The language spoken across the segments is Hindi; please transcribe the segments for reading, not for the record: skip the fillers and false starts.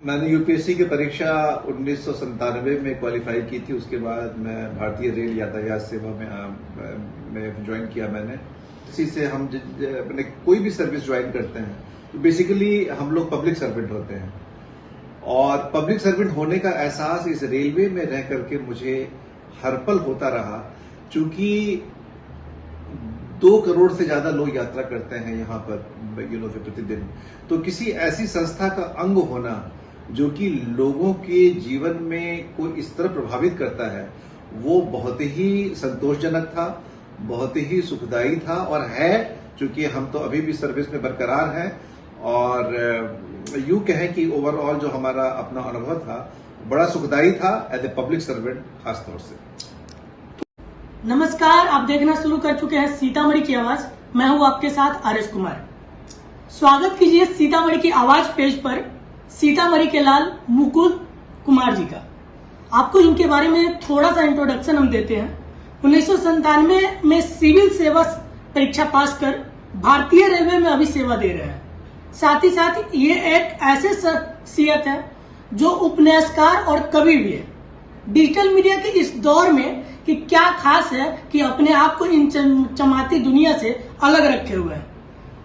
मैंने यूपीएससी की परीक्षा 1997 में क्वालिफाई की थी। उसके बाद मैं भारतीय रेल यातायात सेवा में ज्वाइन किया मैंने। इसी से हम मैंने कोई भी सर्विस ज्वाइन करते हैं तो बेसिकली हम लोग पब्लिक सर्वेंट होते हैं, और पब्लिक सर्वेंट होने का एहसास इस रेलवे में रह करके मुझे हर पल होता रहा। चूंकि 2 करोड़ से ज्यादा लोग यात्रा करते हैं यहाँ पर प्रतिदिन, तो किसी ऐसी संस्था का अंग होना जो कि लोगों के जीवन में कोई इस तरह प्रभावित करता है, वो बहुत ही संतोषजनक था, बहुत ही सुखदायी था और है। चूंकि हम तो अभी भी सर्विस में बरकरार हैं, और यूं कहें कि ओवरऑल जो हमारा अपना अनुभव था बड़ा सुखदायी था एज ए पब्लिक सर्वेंट खासतौर से। नमस्कार, आप देखना शुरू कर चुके हैं सीतामढ़ी की आवाज। मैं हूं आपके साथ आरएस कुमार। स्वागत कीजिए सीतामढ़ी की आवाज पेज पर सीतामढ़ी के लाल मुकुल कुमार जी का। आपको इनके बारे में थोड़ा सा इंट्रोडक्शन हम देते हैं। 1997 में सिविल सेवा परीक्षा पास कर भारतीय रेलवे में अभी सेवा दे रहे हैं। साथ ही साथ ये एक ऐसे शख्सियत है जो उपन्यासकार और कवि भी है। डिजिटल मीडिया के इस दौर में कि क्या खास है कि अपने आप को इन चमचमाती दुनिया से अलग रखे हुए हैं।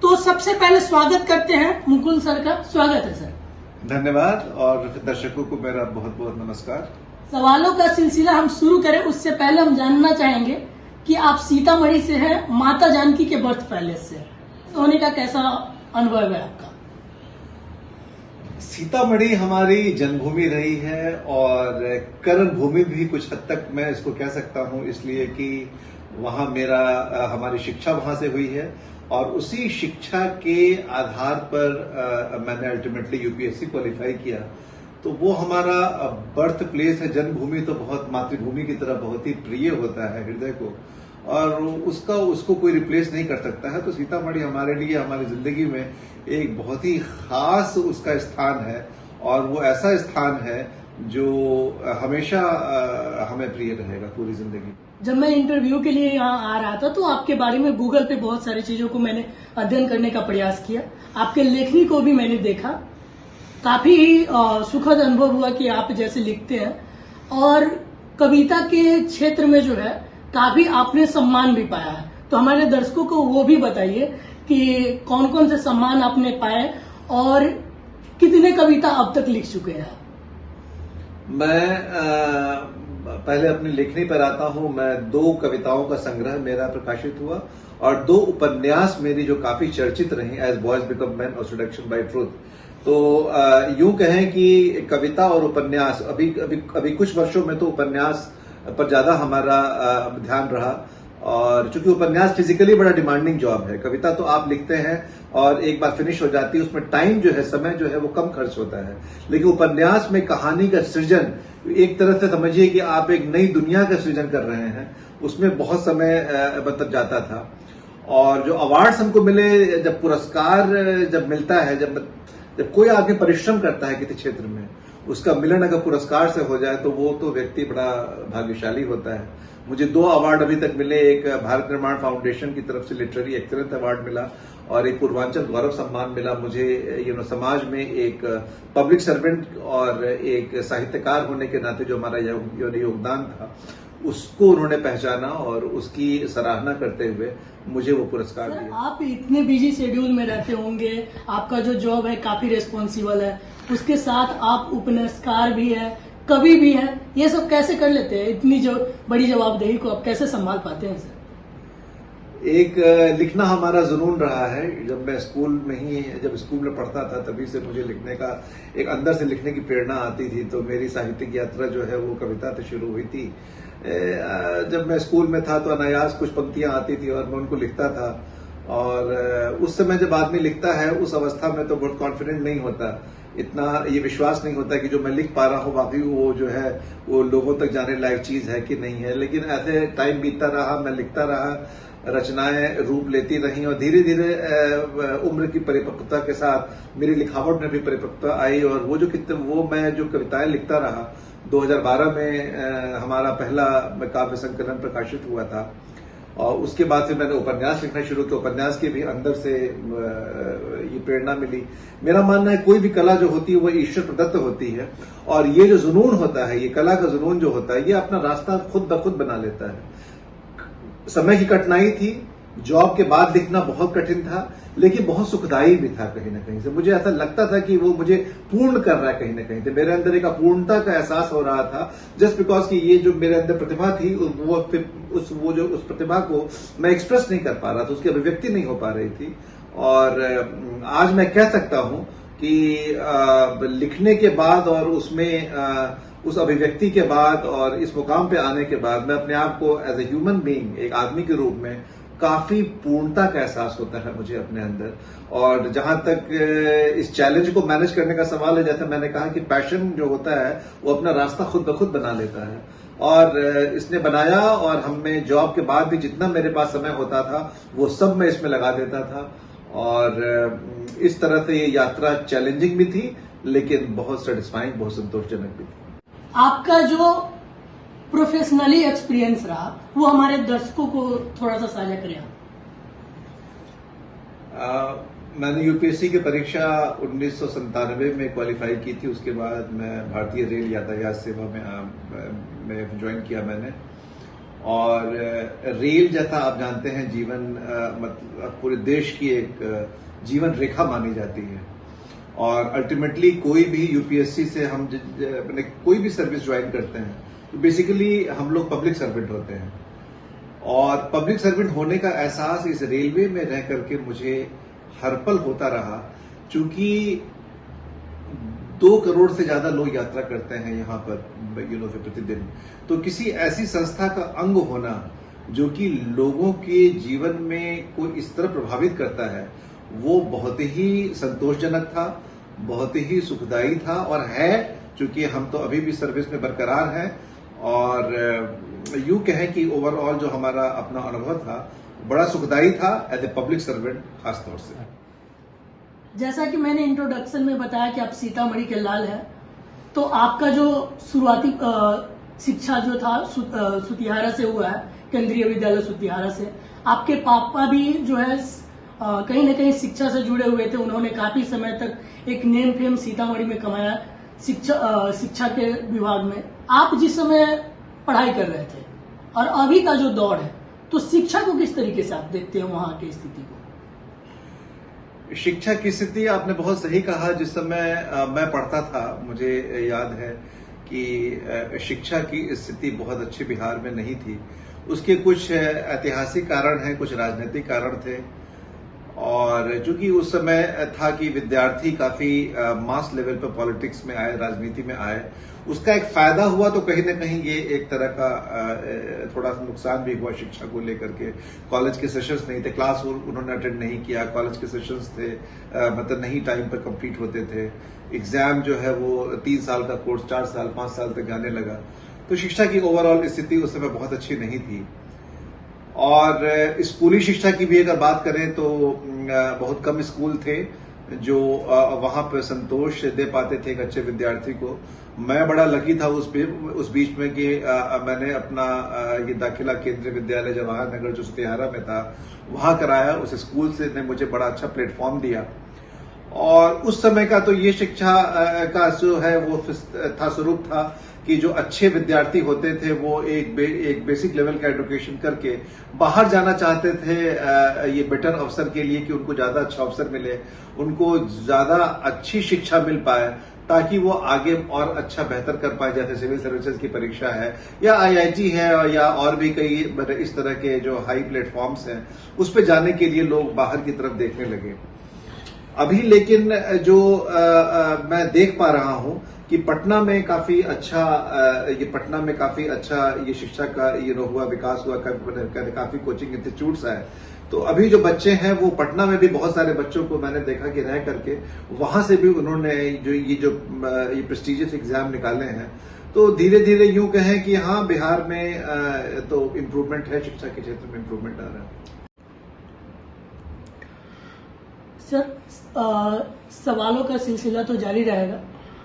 तो सबसे पहले स्वागत करते हैं मुकुल सर का। स्वागत है सर। धन्यवाद, और दर्शकों को मेरा बहुत बहुत नमस्कार। सवालों का सिलसिला हम शुरू करें उससे पहले हम जानना चाहेंगे कि आप सीतामढ़ी से हैं, माता जानकी के बर्थ पैलेस से होने का कैसा अनुभव है आपका? सीतामढ़ी हमारी जन्मभूमि रही है और कर्मभूमि भी कुछ हद तक मैं इसको कह सकता हूं, इसलिए कि वहां हमारी शिक्षा वहां से हुई है, और उसी शिक्षा के आधार पर मैंने अल्टीमेटली यूपीएससी क्वालिफाई किया। तो वो हमारा बर्थ प्लेस है, जन्मभूमि तो बहुत मातृभूमि की तरह बहुत ही प्रिय होता है हृदय को, और उसको कोई रिप्लेस नहीं कर सकता है। तो सीतामढ़ी हमारे लिए हमारी जिंदगी में एक बहुत ही खास उसका स्थान है, और वो ऐसा स्थान है जो हमेशा हमें प्रिय रहेगा पूरी जिंदगी। जब मैं इंटरव्यू के लिए यहाँ आ रहा था तो आपके बारे में गूगल पे बहुत सारी चीजों को मैंने अध्ययन करने का प्रयास किया। आपके लेखनी को भी मैंने देखा। काफी सुखद अनुभव हुआ कि आप जैसे लिखते हैं, और कविता के क्षेत्र में जो है काफी आपने सम्मान भी पाया है। तो हमारे दर्शकों को वो भी बताइए कि कौन कौन से सम्मान आपने पाए और कितने कविता अब तक लिख चुके हैं। मैं पहले अपनी लेखनी पर आता हूं। मैं 2 कविताओं का संग्रह मेरा प्रकाशित हुआ, और 2 उपन्यास मेरी जो काफी चर्चित रही, एज बॉयज बिकम मैन और सेडक्शन बाय ट्रूथ। तो यूं कहें कि कविता और उपन्यास अभी कुछ वर्षों में तो उपन्यास पर ज्यादा हमारा ध्यान रहा, और चूंकि उपन्यास फिजिकली बड़ा डिमांडिंग जॉब है। कविता तो आप लिखते हैं और एक बार फिनिश हो जाती है, उसमें टाइम जो है, समय जो है वो कम खर्च होता है। लेकिन उपन्यास में कहानी का सृजन, एक तरह से समझिए कि आप एक नई दुनिया का सृजन कर रहे हैं, उसमें बहुत समय मतलब जाता था। और जो अवार्ड्स हमको मिले, जब पुरस्कार जब मिलता है, जब कोई आदमी परिश्रम करता है किसी क्षेत्र में, उसका मिलन अगर पुरस्कार से हो जाए तो वो तो व्यक्ति बड़ा भाग्यशाली होता है। मुझे 2 अवार्ड अभी तक मिले। एक भारत निर्माण फाउंडेशन की तरफ से लिटरेरी एक्सीलेंस अवार्ड मिला, और एक पूर्वांचल गौरव सम्मान मिला मुझे। समाज में एक पब्लिक सर्वेंट और एक साहित्यकार होने के नाते जो हमारा योगदान था, उसको उन्होंने पहचाना और उसकी सराहना करते हुए मुझे वो पुरस्कार दिया। आप इतने बिजी शेड्यूल में रहते होंगे, आपका जो जॉब है काफी रिस्पॉन्सिबल है, उसके साथ आप उपन्यासकार भी है, कवि भी है, ये सब कैसे कर लेते हैं? इतनी जो बड़ी जवाबदेही को आप कैसे संभाल पाते हैं सर? एक लिखना हमारा जुनून रहा है। जब स्कूल में पढ़ता था तभी से मुझे लिखने का एक अंदर से लिखने की प्रेरणा आती थी। तो मेरी साहित्यिक यात्रा जो है वो कविता से शुरू हुई थी। जब मैं स्कूल में था तो अनायास कुछ पंक्तियां आती थी और मैं उनको लिखता था। और उस समय जब आदमी लिखता है उस अवस्था में तो बहुत कॉन्फिडेंट नहीं होता, इतना ये विश्वास नहीं होता कि जो मैं लिख पा रहा हूँ वाकई वो जो है वो लोगों तक जाने लायक चीज है कि नहीं है। लेकिन ऐसे टाइम बीतता रहा, मैं लिखता रहा, रचनाएं रूप लेती रही, और धीरे धीरे उम्र की परिपक्वता के साथ मेरी लिखावट में भी परिपक्वता आई। और वो मैं जो कविताएं लिखता रहा, 2012 में हमारा पहला काव्य संकलन प्रकाशित हुआ था, और उसके बाद फिर मैंने उपन्यास लिखना शुरू किया। उपन्यास के भी अंदर से ये प्रेरणा मिली। मेरा मानना है कोई भी कला जो होती है वो ईश्वर प्रदत्त होती है, और ये जो जुनून होता है, ये कला का जुनून जो होता है, ये अपना रास्ता खुद ब खुद बना लेता है। समय की कठिनाई थी, जॉब के बाद लिखना बहुत कठिन था, लेकिन बहुत सुखदायी भी था कहीं ना कहीं से। मुझे ऐसा लगता था कि वो मुझे पूर्ण कर रहा है कहीं ना कहीं से। मेरे अंदर एक अपूर्णता का एहसास हो रहा था, जस्ट बिकॉज कि ये जो मेरे अंदर प्रतिभा थी वो उस प्रतिभा को मैं एक्सप्रेस नहीं कर पा रहा था, उसकी अभिव्यक्ति नहीं हो पा रही थी। और आज मैं कह सकता हूं कि लिखने के बाद और उसमें उस अभिव्यक्ति के बाद और इस मुकाम पे आने के बाद मैं अपने आप को एज ए ह्यूमन बीइंग, एक आदमी के रूप में काफी पूर्णता का एहसास होता है मुझे अपने अंदर। और जहां तक इस चैलेंज को मैनेज करने का सवाल है, जैसे मैंने कहा कि पैशन जो होता है वो अपना रास्ता खुद ब खुद बना लेता है, और इसने बनाया। और हमें जॉब के बाद भी जितना मेरे पास समय होता था वो सब मैं इसमें लगा देता था, और इस तरह से ये यात्रा चैलेंजिंग भी थी, लेकिन बहुत सेटिस्फाइंग, बहुत संतोषजनक भी थी। आपका जो प्रोफेशनली एक्सपीरियंस रहा वो हमारे दर्शकों को थोड़ा सा साझा करें। मैंने यूपीएससी की परीक्षा 1997 में क्वालिफाई की थी। उसके बाद मैं भारतीय रेल यातायात सेवा में ज्वाइन किया मैंने। और रेल, जैसा आप जानते हैं, जीवन मतलब पूरे देश की एक जीवन रेखा मानी जाती है। और अल्टीमेटली कोई भी यूपीएससी से हम कोई भी सर्विस ज्वाइन करते हैं तो बेसिकली हम लोग पब्लिक सर्वेंट होते हैं। और पब्लिक सर्वेंट होने का एहसास इस रेलवे में रह करके मुझे हर पल होता रहा, चूंकि 2 करोड़ से ज्यादा लोग यात्रा करते हैं यहाँ पर प्रतिदिन। तो किसी ऐसी संस्था का अंग होना जो कि लोगों के जीवन में कोई इस तरह प्रभावित करता है, वो बहुत ही संतोषजनक था, बहुत ही सुखदायी था, और है, चूंकि हम तो अभी भी सर्विस में बरकरार हैं। और यूं कहें कि ओवरऑल जो हमारा अपना अनुभव था बड़ा सुखदायी था एज ए पब्लिक सर्वेंट खासतौर से। जैसा कि मैंने इंट्रोडक्शन में बताया कि आप सीतामढ़ी के लाल हैं, तो आपका जो शुरुआती शिक्षा जो था सुतिहारा से हुआ है, केंद्रीय विद्यालय सुतिहारा से। आपके पापा भी जो है कहीं न कहीं शिक्षा से जुड़े हुए थे। उन्होंने काफी समय तक एक नेम फेम सीतामढ़ी में कमाया शिक्षा के विभाग में। आप जिस समय पढ़ाई कर रहे थे और अभी का जो दौर है, तो शिक्षा को किस तरीके से आप देखते हैं, वहां की स्थिति को? शिक्षा की स्थिति आपने बहुत सही कहा। जिस समय मैं पढ़ता था, मुझे याद है कि शिक्षा की स्थिति बहुत अच्छी बिहार में नहीं थी। उसके कुछ ऐतिहासिक कारण हैं, कुछ राजनीतिक कारण थे। और चूंकि उस समय था कि विद्यार्थी काफी मास लेवल पर पॉलिटिक्स में आए, राजनीति में आए, उसका एक फायदा हुआ तो कहीं न कहीं ये एक तरह का थोड़ा सा नुकसान भी हुआ शिक्षा को लेकर के। कॉलेज के सेशंस नहीं थे, क्लास उन्होंने अटेंड नहीं किया, कॉलेज के सेशंस थे मतलब नहीं टाइम पर कंप्लीट होते थे। एग्जाम जो है वो 3 साल का कोर्स 4 साल 5 साल तक जाने लगा। तो शिक्षा की ओवरऑल स्थिति उस समय बहुत अच्छी नहीं थी। और स्कूली शिक्षा की भी अगर बात करें तो बहुत कम स्कूल थे जो वहां पर संतोष दे पाते थे एक अच्छे विद्यार्थी को। मैं बड़ा लकी था उस बीच में कि मैंने अपना ये दाखिला केंद्रीय विद्यालय जवाहर नगर जो सुतिहारा में था वहां कराया। उस स्कूल से ने मुझे बड़ा अच्छा प्लेटफॉर्म दिया। और उस समय का तो ये शिक्षा का जो है वो था स्वरूप था कि जो अच्छे विद्यार्थी होते थे वो एक बेसिक लेवल का एजुकेशन करके बाहर जाना चाहते थे ये बेटर अवसर के लिए कि उनको ज्यादा अच्छा अवसर मिले, उनको ज्यादा अच्छी शिक्षा मिल पाए, ताकि वो आगे और अच्छा बेहतर कर पाए। जैसे सिविल सर्विसेज की परीक्षा है या आईआईटी है या और भी कई इस तरह के जो हाई प्लेटफॉर्म्स हैं, उस पर जाने के लिए लोग बाहर की तरफ देखने लगे। अभी लेकिन जो मैं देख पा रहा हूं कि पटना में काफी अच्छा ये शिक्षा का हुआ, विकास हुआ, काफी कोचिंग इंस्टीट्यूट्स है। तो अभी जो बच्चे हैं वो पटना में भी बहुत सारे बच्चों को मैंने देखा कि रह करके वहां से भी उन्होंने जो प्रेस्टिजियस एग्जाम निकाले हैं। तो धीरे धीरे यूं कहें कि हाँ, बिहार में तो इम्प्रूवमेंट है, शिक्षा के क्षेत्र में इम्प्रूवमेंट आ रहा है। सर, सवालों का सिलसिला तो जारी रहेगा।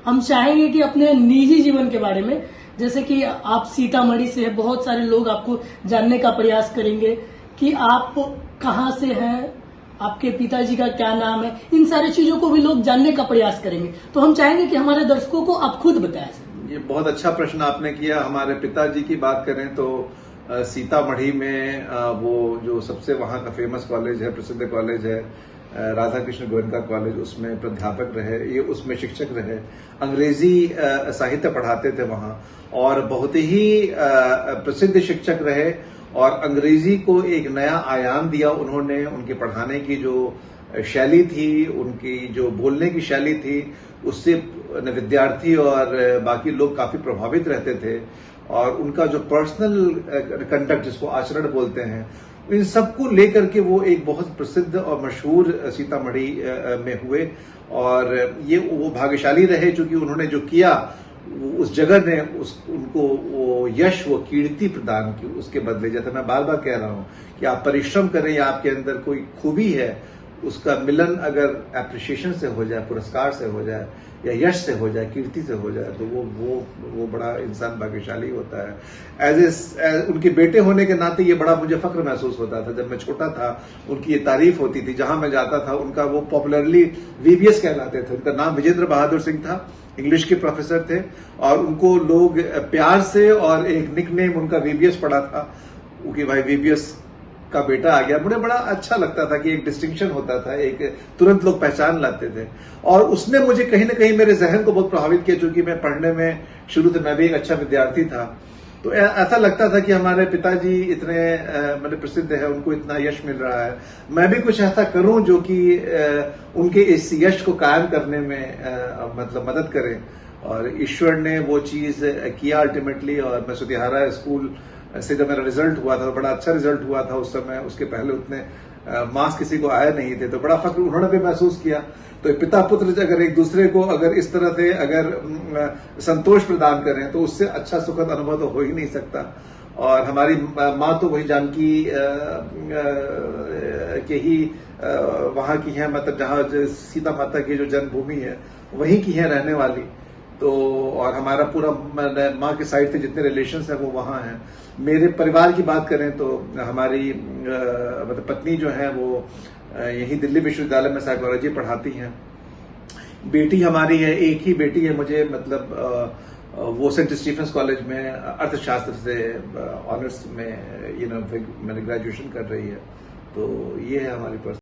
हम चाहेंगे कि अपने निजी जीवन के बारे में, जैसे कि आप सीतामढ़ी से हैं, बहुत सारे लोग आपको जानने का प्रयास करेंगे कि आप कहाँ से हैं, आपके पिताजी का क्या नाम है, इन सारी चीजों को भी लोग जानने का प्रयास करेंगे। तो हम चाहेंगे कि हमारे दर्शकों को आप खुद बताएं। ये बहुत अच्छा प्रश्न आपने किया। हमारे पिताजी की बात करें तो सीतामढ़ी में वो जो सबसे वहां का फेमस कॉलेज है, प्रसिद्ध कॉलेज है, राधा कृष्ण गोयनका कॉलेज, उसमें प्राध्यापक रहे, ये उसमें शिक्षक रहे, अंग्रेजी साहित्य पढ़ाते थे वहां और बहुत ही प्रसिद्ध शिक्षक रहे और अंग्रेजी को एक नया आयाम दिया उन्होंने। उनके पढ़ाने की जो शैली थी, उनकी जो बोलने की शैली थी, उससे विद्यार्थी और बाकी लोग काफी प्रभावित रहते थे और उनका जो पर्सनल कंडक्ट, जिसको आचरण बोलते हैं, इन सबको लेकर के वो एक बहुत प्रसिद्ध और मशहूर सीतामढ़ी में हुए और ये वो भाग्यशाली रहे क्योंकि उन्होंने जो किया उस जगह ने उनको वो यश, वो कीर्ति प्रदान की। उसके बदले, जैसे मैं बार बार कह रहा हूं कि आप परिश्रम करें या आपके अंदर कोई खूबी है, उसका मिलन अगर एप्रिसिएशन से हो जाए, पुरस्कार से हो जाए या यश से हो जाए, कीर्ति से हो जाए, तो वो बड़ा इंसान भाग्यशाली होता है। एज उनके बेटे होने के नाते ये बड़ा मुझे फख्र महसूस होता था। जब मैं छोटा था उनकी ये तारीफ होती थी, जहां मैं जाता था उनका वो पॉपुलरली वीबीएस कहलाते थे। उनका नाम विजेंद्र बहादुर सिंह था, इंग्लिश के प्रोफेसर थे और उनको लोग प्यार से, और एक निकनेम उनका वीबीएस पड़ा था कि भाई वीबीएस का बेटा आ गया। मुझे बड़ा अच्छा लगता था कि एक डिस्टिंक्शन होता था, एक तुरंत लोग पहचान लाते थे और उसने मुझे कहीं ना कहीं मेरे जहन को बहुत प्रभावित किया। क्योंकि मैं पढ़ने में शुरू से मैं भी एक अच्छा विद्यार्थी था, तो ऐसा लगता था कि हमारे पिताजी इतने मतलब प्रसिद्ध है, उनको इतना यश मिल रहा है, मैं भी कुछ ऐसा करूं जो कि उनके इस यश को कायम करने में मतलब मदद करे। और ईश्वर ने वो चीज किया अल्टीमेटली। और मैं सुतिहारा स्कूल से जब मेरा रिजल्ट हुआ था, तो बड़ा अच्छा रिजल्ट हुआ था उस समय। उसके पहले उतने मार्क्स किसी को आए नहीं थे, तो बड़ा फख्र उन्होंने भी महसूस किया। तो पिता पुत्र अगर एक दूसरे को अगर इस तरह से अगर संतोष प्रदान करें, तो उससे अच्छा सुखद अनुभव तो हो ही नहीं सकता। और हमारी माँ तो वही जानकी के ही वहां की है, मतलब जहां सीता माता की जो जन्मभूमि है वहीं की है रहने वाली। तो और हमारा पूरा माँ के साइड से जितने रिलेशंस हैं वो वहां हैं। मेरे परिवार की बात करें तो हमारी मतलब पत्नी जो है वो यही दिल्ली विश्वविद्यालय में साइकोलॉजी पढ़ाती हैं। बेटी हमारी है, एक ही बेटी है मुझे, मतलब वो सेंट स्टीफेंस कॉलेज में अर्थशास्त्र से ऑनर्स में मैंने ग्रेजुएशन कर रही है। तो ये है हमारी